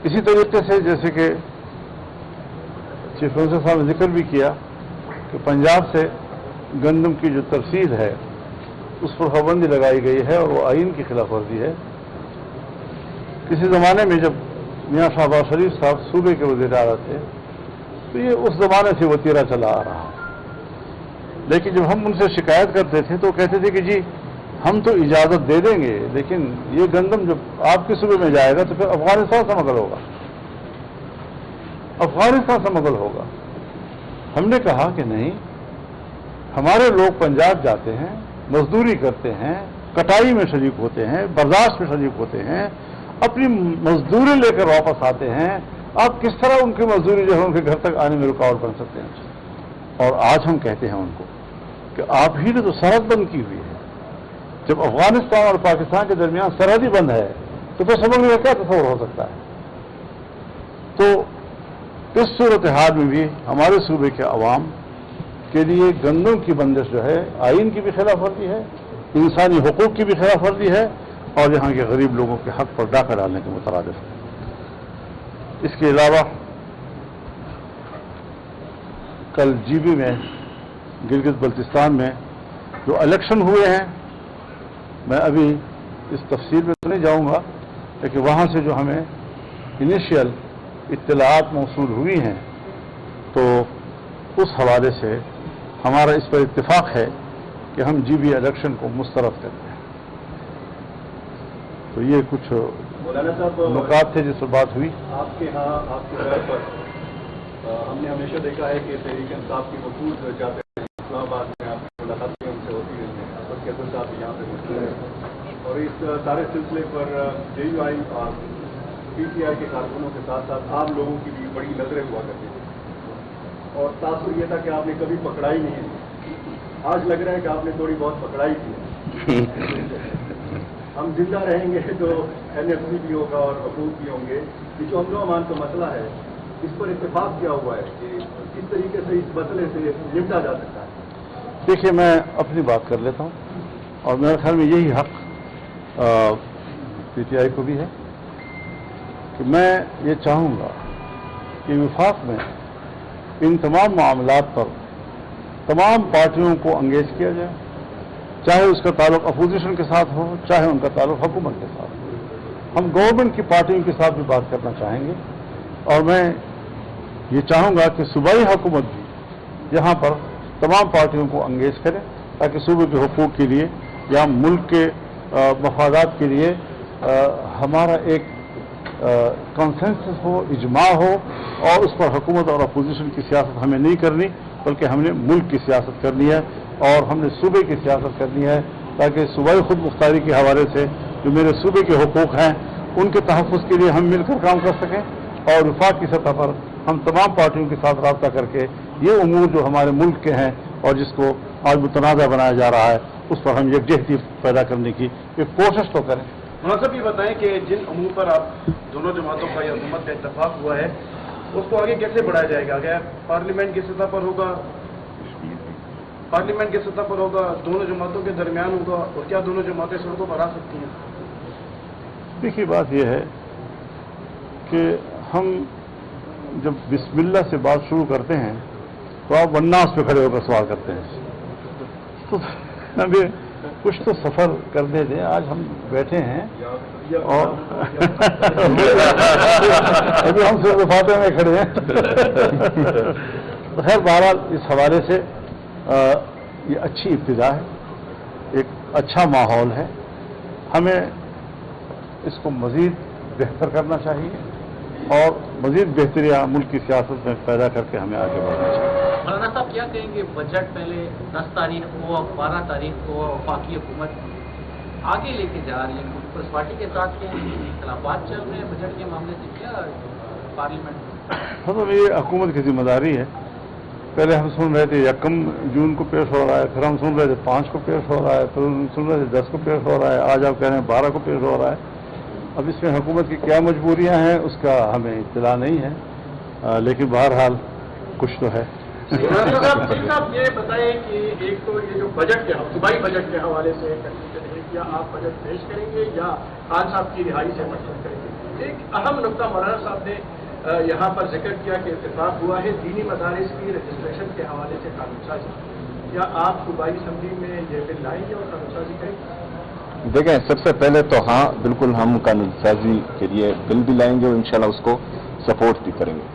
इसी तरीके से जैसे कि चीफ मिनिस्टर साहब ने जिक्र भी किया कि पंजाब से गंदम की जो तरसील है उस पर पाबंदी लगाई गई है और वो आइन की खिलाफ वर्जी है। किसी ज़माने में जब मियाँ शहबाज शरीफ साहब सूबे के वज़ीर आला थे तो ये उस ज़माने से वतीरा चला आ रहा है। लेकिन जब हम उनसे शिकायत करते थे तो कहते थे कि जी हम तो इजाज़त दे देंगे, लेकिन ये गंदम जब आपके सूबे में जाएगा तो फिर अफगानिस्तान से स्मगल होगा, अफगानिस्तान से स्मगल होगा। हमने कहा कि नहीं, हमारे लोग पंजाब जाते हैं, मजदूरी करते हैं, कटाई में शरीक होते हैं, बर्दाश्त में शरीक होते हैं, अपनी मजदूरी लेकर वापस आते हैं। आप किस तरह उनकी मजदूरी जो है उनके घर तक आने में रुकावट बन सकते हैं? और आज हम कहते हैं उनको कि आप ही ने तो सरहद बंद की हुई है। जब अफगानिस्तान और पाकिस्तान के दरमियान सरहद ही बंद है तो फिर समझने का क्या तस्वर हो सकता है? तो इस सूरत हाल में भी हमारे सूबे के अवाम के लिए गंदम की बंदिश जो है आइन की भी खिलाफ वर्जी है, इंसानी हुकूक की भी खिलाफ वर्जी है और यहाँ के गरीब लोगों के हक पर डाका डालने के मुतरादिफ है। इसके अलावा कल जीबी में गिलगित बल्तिस्तान में जो इलेक्शन हुए हैं, मैं अभी इस तफसील में तो नहीं जाऊंगा, लेकिन वहाँ से जो हमें इनिशियल इत्तलाआत मौसूल हुई हैं तो उस हवाले से हमारा इस पर इत्तेफाक है कि हम जीबी इलेक्शन को मुस्तरद करते हैं। तो ये कुछ नुकात थे जिस पर बात हुई। आपके यहाँ आपके घर पर हमने हमेशा देखा है कि तहरीक इंसाफ की वकूल जाते हैं इस्लामाबाद में, आपकी मुलाकातें उनसे होती रहती हैं, अब्बास कैसर साहब यहाँ पे मौजूद हैं और इस सारे सिलसिले पर JUI और PTI के कारकुनों के साथ साथ आम लोगों की भी बड़ी नजरें हुआ करती थी और तासुर यह था कि आपने कभी पकड़ाई नहीं है। आज लग रहा है कि आपने थोड़ी बहुत पकड़ाई की है। हम जिंदा रहेंगे तो NFC भी होगा और हकूक भी होंगे। ये जो अमन अमान का मसला है, इस पर इत्तेफाक क्या हुआ है कि किस तरीके से इस मसले से निपटा जा सकता है? देखिए, मैं अपनी बात कर लेता हूँ और मेरे ख्याल में यही हक PTI को भी है कि मैं ये चाहूँगा कि विफाक में इन तमाम मामलात पर तमाम पार्टियों को अंगेज किया जाए, चाहे उसका ताल्लुक अपोजिशन के साथ हो, चाहे उनका ताल्लुक हुकूमत के साथ हो। हम गवर्नमेंट की पार्टियों के साथ भी बात करना चाहेंगे और मैं ये चाहूँगा कि सूबाई हुकूमत भी यहाँ पर तमाम पार्टियों को अंगेज करे ताकि सूबे के हुकूक के लिए या मुल्क के मफादात के लिए हमारा एक कंसेंसस हो, इजमा हो और उस पर हुकूमत और अपोजिशन की सियासत हमें नहीं करनी, बल्कि हमने मुल्क की सियासत करनी है और हमने सूबे की सियासत करनी है ताकि सूबाई खुद मुख्तारी के हवाले से जो मेरे सूबे के हुकूक हैं उनके तहफ़्फ़ुज़ के लिए हम मिलकर काम कर सकें और वफाक की सतह पर हम तमाम पार्टियों के साथ रब्ता करके ये उमूर जो हमारे मुल्क के हैं और जिसको आज मुतनाज़ा बनाया जा रहा है उस पर हम यकजहती पैदा करने की एक कोशिश तो करें। मुनासिब ये बताएं कि जिन उमूर पर आप दोनों जमातों का या हुकूमत का इत्तफाक हुआ है उसको आगे कैसे बढ़ाया जाएगा? क्या पार्लियामेंट की सतह पर होगा, पार्लियामेंट की सतह पर होगा, दोनों जमातों के दरमियान होगा और क्या दोनों जमातें सड़कों पर आ सकती हैं? देखिए, बात यह है कि हम जब बिस्मिल्लाह से बात शुरू करते हैं तो आप वन्नास पे खड़े होकर सवाल करते हैं, तो अभी कुछ तो सफ़र करने दें। आज हम बैठे हैं और अभी हम सिर्फ फाते में खड़े हैं। तो खैर बहरहाल इस हवाले से ये अच्छी इब्तिदा है, एक अच्छा माहौल है, हमें इसको मज़ीद बेहतर करना चाहिए और मज़ीद बेहतरियाँ मुल्क की सियासत में पैदा करके हमें आगे बढ़ना चाहिए। मौलाना साहब क्या कहेंगे, बजट पहले 10 तारीख को 12 तारीख को वफाकी हुकूमत आगे लेके जा रही है, पीपल्स पार्टी के साथ क्या इख्तिलाफात चल रहे हैं बजट के मामले से, क्या पार्लियामेंट? मतलब ये हुकूमत की जिम्मेदारी है। पहले हम सुन रहे थे 1 जून को पेश हो रहा है, फिर हम सुन रहे थे 5 को पेश हो रहा है, फिर हम सुन रहे थे 10 को पेश हो रहा है, आज आप कह रहे हैं 12 को पेश हो रहा है। अब इसमें हुकूमत की क्या मजबूरियां हैं उसका हमें इत्तला नहीं है, लेकिन बहरहाल कुछ तो है। साहब ये बताएं कि एक तो ये जो बजट के सूबाई बजट के हवाले से क्या आप बजट पेश करेंगे या खान साहब की रिहाई से मशवरा करेंगे? ایک اہم نقطہ مولانا صاحب نے یہاں پر ذکر کیا کہ اتفاق ہوا ہے دینی مدارس کی رجسٹریشن کے حوالے سے قانون سازی. کیا آپ صوبائی اسمبلی میں یہ بل لائیں گے اور قانون سازی کریں گے؟ دیکھیں، سب سے پہلے تو ہاں بالکل ہم قانون سازی کے لیے بل بھی لائیں گے اور انشاءاللہ اس کو سپورٹ بھی کریں گے.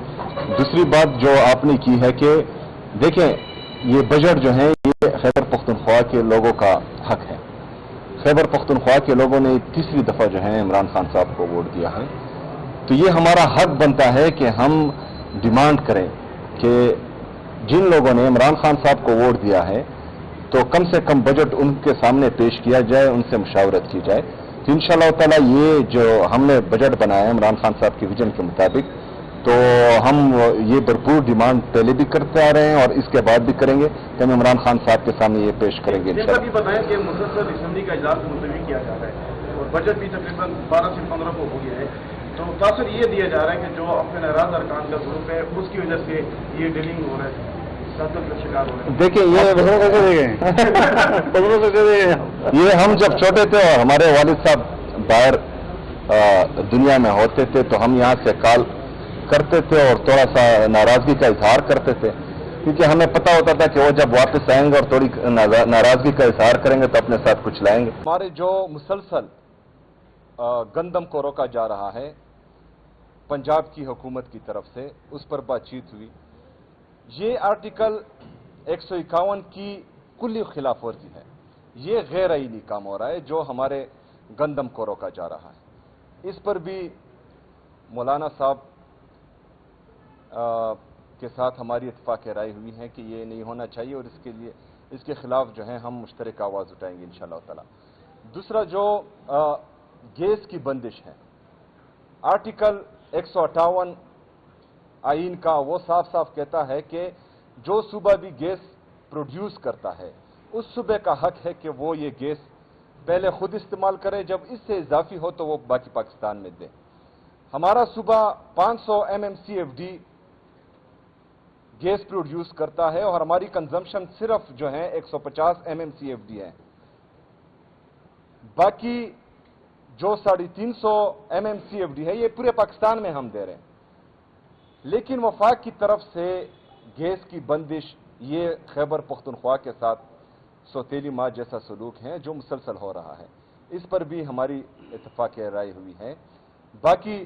دوسری بات جو آپ نے کی ہے کہ دیکھیں یہ بجٹ جو ہے یہ خیبر پختونخوا کے لوگوں کا حق ہے. خیبر پختونخوا کے لوگوں نے تیسری دفعہ جو ہے عمران خان صاحب کو ووٹ دیا ہے، تو یہ ہمارا حق بنتا ہے کہ ہم ڈیمانڈ کریں کہ جن لوگوں نے عمران خان صاحب کو ووٹ دیا ہے تو کم سے کم بجٹ ان کے سامنے پیش کیا جائے، ان سے مشاورت کی جائے. تو انشاءاللہ تعالی یہ جو ہم نے بجٹ بنایا ہے عمران خان صاحب کے ویژن کے مطابق، تو ہم یہ بھرپور ڈیمانڈ پہلے بھی کرتے آ رہے ہیں اور اس کے بعد بھی کریں گے کہ ہم عمران خان صاحب کے سامنے یہ پیش کریں گے. جیسا بھی بتائیں کہ مسلسل اسمبلی کا اجلاس ملتوی کیا جا رہا ہے اور بجٹ بھی تقریباً 12 سے 15 کو ہو گیا ہے، تو تاثر یہ دیا جا رہا ہے کہ جو اپنے ناراض ارکان کا گروپ ہے اس کی وجہ سے یہ ڈیلنگ ہو رہا ہے، شدت کا شکار ہو رہا ہے. دیکھیں یہ ہم جب چھوٹے تھے اور ہمارے والد صاحب باہر دنیا میں ہوتے تھے تو ہم یہاں سے کال کرتے تھے اور تھوڑا سا ناراضگی کا اظہار کرتے تھے، کیونکہ ہمیں پتا ہوتا تھا کہ وہ جب واپس آئیں گے اور تھوڑی ناراضگی کا اظہار کریں گے تو اپنے ساتھ کچھ لائیں گے. ہمارے جو مسلسل گندم کو روکا جا رہا ہے پنجاب کی حکومت کی طرف سے، اس پر بات چیت ہوئی. یہ آرٹیکل 151 کی کلی خلاف ورزی ہے. یہ غیر آئینی کام ہو رہا ہے جو ہمارے گندم کو روکا جا رہا ہے. اس پر بھی مولانا صاحب کے ساتھ ہماری اتفاق رائے ہوئی ہے کہ یہ نہیں ہونا چاہیے اور اس کے خلاف جو ہے ہم مشترک آواز اٹھائیں گے انشاءاللہ تعالی. دوسرا جو گیس کی بندش ہے، آرٹیکل 158 آئین کا وہ صاف صاف کہتا ہے کہ جو صوبہ بھی گیس پروڈیوس کرتا ہے اس صوبے کا حق ہے کہ وہ یہ گیس پہلے خود استعمال کرے، جب اس سے اضافی ہو تو وہ باقی پاکستان میں دے. ہمارا صوبہ 500 MMCFD گیس پروڈیوس کرتا ہے اور ہماری کنزمپشن صرف جو ہے 150 MMCFD ہے. باقی جو 350 MMCFD ہے یہ پورے پاکستان میں ہم دے رہے ہیں. لیکن وفاق کی طرف سے گیس کی بندش یہ خیبر پختونخوا کے ساتھ سوتیلی ماں جیسا سلوک ہے جو مسلسل ہو رہا ہے. اس پر بھی ہماری اتفاق رائے ہوئی ہے. باقی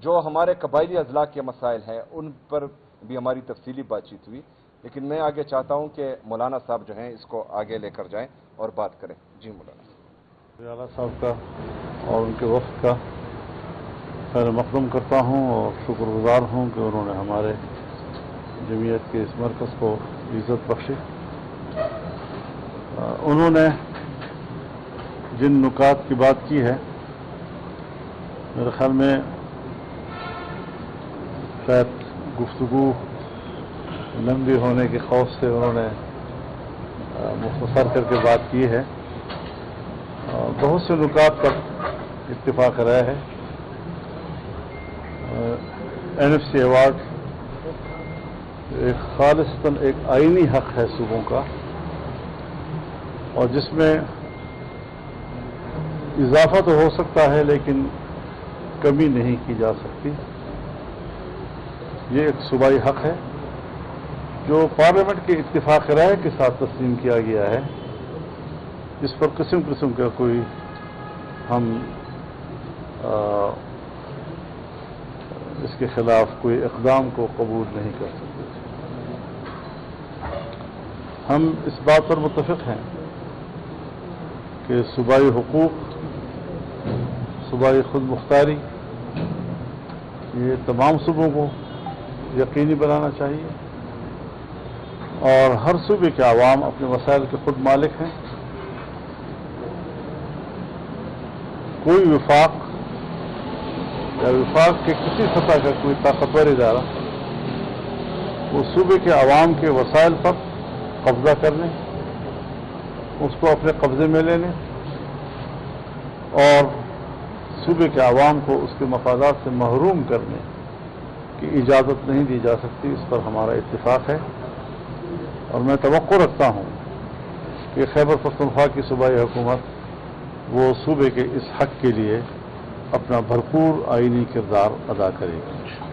جو ہمارے قبائلی اضلاع کے مسائل ہیں ان پر بھی ہماری تفصیلی بات چیت ہوئی، لیکن میں آگے چاہتا ہوں کہ مولانا صاحب جو ہیں اس کو آگے لے کر جائیں اور بات کریں. جی مولانا اعلیٰ صاحب کا اور ان کے وفد کا خیر مقدم کرتا ہوں اور شکر گزار ہوں کہ انہوں نے ہمارے جمعیت کے اس مرکز کو عزت بخشی. انہوں نے جن نکات کی بات کی ہے میرے خیال میں شاید گفتگو لمبی ہونے کے خوف سے انہوں نے مختصر کر کے بات کی ہے. بہت سے نکات پر اتفاق رائے ہے. NFC ایوارڈ ایک خالصتاً ایک آئینی حق ہے صوبوں کا اور جس میں اضافہ تو ہو سکتا ہے لیکن کمی نہیں کی جا سکتی. یہ ایک صوبائی حق ہے جو پارلیمنٹ کے اتفاق رائے کے ساتھ تسلیم کیا گیا ہے. اس پر قسم قسم کا کوئی ہم اس کے خلاف کوئی اقدام کو قبول نہیں کر سکتے. ہم اس بات پر متفق ہیں کہ صوبائی حقوق، صوبائی خود مختاری یہ تمام صوبوں کو یقینی بنانا چاہیے اور ہر صوبے کے عوام اپنے وسائل کے خود مالک ہیں. کوئی وفاق یا وفاق کے کسی سطح کا کوئی طاقتور ادارہ وہ صوبے کے عوام کے وسائل پر قبضہ کرنے، اس کو اپنے قبضے میں لینے اور صوبے کے عوام کو اس کے مفادات سے محروم کرنے کی اجازت نہیں دی جا سکتی. اس پر ہمارا اتفاق ہے اور میں توقع رکھتا ہوں کہ خیبر پختونخوا کی صوبائی حکومت وہ صوبے کے اس حق کے لیے अपना भरपूर आईनी किरदार अदा करेगी।